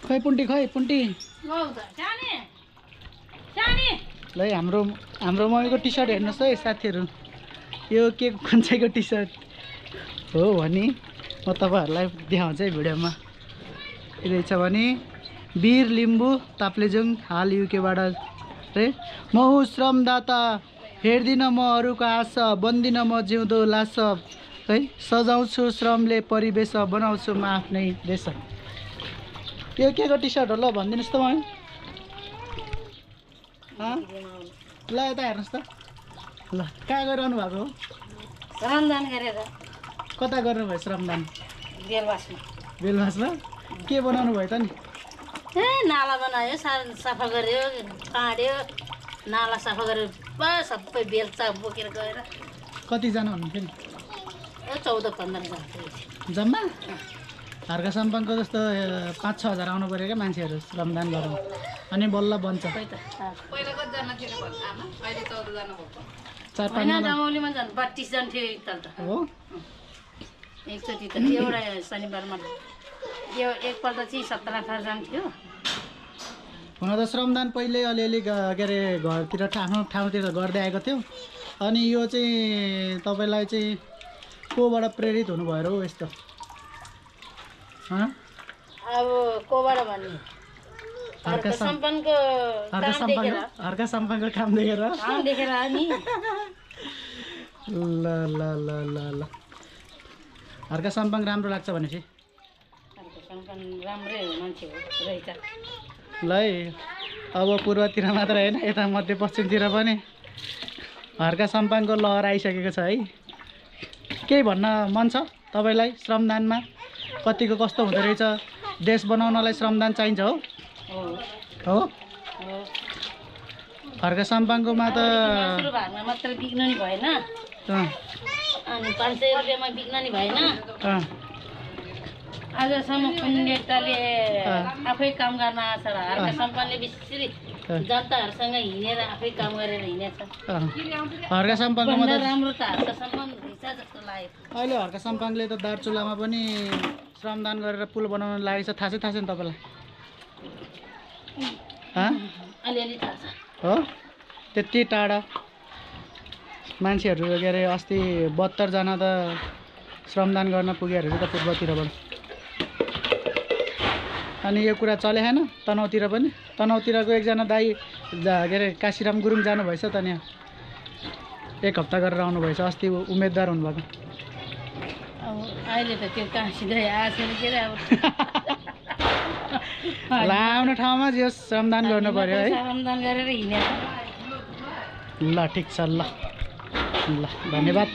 खै पुन्टी ल हाम्रो मम्मीको टी सर्ट हेर्नुहोस् है साथीहरू यो के कुन चाहिँको टी सर्ट हो भने म तपाईँहरूलाई देखाउँछु है भिडियोमा के रहेछ भने वीर लिम्बू ताप्लेजुङ हाल युकेबाट रे म हुँ श्रमदाता हेर्दिनँ म अरूको आशा बन्दिनँ म जिउँदो लास है सजाउँछु श्रमले परिवेश बनाउँछु म आफ्नै देश यो के को टी सर्ट हो ल भनिदिनुहोस् त मम्मी ल यता हेर्नुहोस् त ल कहाँ गरिरहनु भएको हो श्रमदान गरेर कता गर्नुभयो श्रमदान बेलबासमा के बनाउनु भयो त नि नाला बनायो सफा गर्यो काँड्यो नाला सफा गरेर सबै बेल्चा बोकेर गएर कतिजना हुनुहुन्थ्यो नि 14-15 जना जम्मा हर्का सम्पनको जस्तो 5-6 हजार आउनु पऱ्यो क्या मान्छेहरू श्रमदान गरौँ अनि बल्ल बन्छ 4-5 गाउँलीमा झन् 32 जना थियो एकताल त हो एकचोटि त एउटा शनिबारमा यो एकपल्ट चाहिँ 17-18 जना थियो हुन त श्रमदान पहिले अलिअलि के अरे घरतिर आफ्नो ठाउँतिर गर्दै आएको थियो अनि यो चाहिँ तपाईँलाई चाहिँ कोबाट प्रेरित हुनुभयो र हो यस्तो अब कोबाट भन्ने हर्का सम्पनको काम देखेर नि ल ल ल ल ल हर्का सम्पङ राम्रो लाग्छ भनेपछि राम्रै मान्छे हो रहेछ ल है अब पूर्वतिर मात्र होइन यता मध्यपश्चिमतिर पनि हर्का सम्पङको लहर आइसकेको छ है केही भन्न मन छ तपाईँलाई श्रमदानमा कतिको कस्तो हुँदो रहेछ देश बनाउनलाई श्रमदान चाहिन्छ हो हर्का सम्पङकोमा त मात्र बिक्न नि भएन अनि 500 रुपियाँमा बिक्न नि भएन आजसम्म कुन नेताले आफै काम गर्न आएको छ र हर्का सम्पङले बिस्री जनताहरूसँग हिँडेर आफै काम गरेर हिँडेछ हर्का सम्पङको राम्रो त हर्का सम्पङ रहेछ जस्तो लाग्यो अहिले हर्का सम्पङले त दार्चुलामा पनि श्रमदान गरेर पुल बनाउन लागेको छ थाहा छ नि तपाईँलाई अलिअलि थाहा छ हो त्यति टाढा मान्छेहरू के अरे अस्ति 72 जना त श्रमदान गर्न पुगेहरू त पूर्वतिरबाट अनि यो कुरा चले छैन तनहुँतिर पनि तनहुँतिरको एकजना दाइ के अरे काशीराम गुरुङ जानुभएछ त यहाँ 1 हप्ता गरेर आउनुभएछ अस्ति उम्मेदवार हुनुभएको अब अहिले त त्यो कहाँ सिधै आएछ के अरे अब लाउने ठाउँमा जो श्रमदान गर्नु पर्यो है श्रमदान गरेर हिँडेछ ल ठिक छ ल धन्यवाद।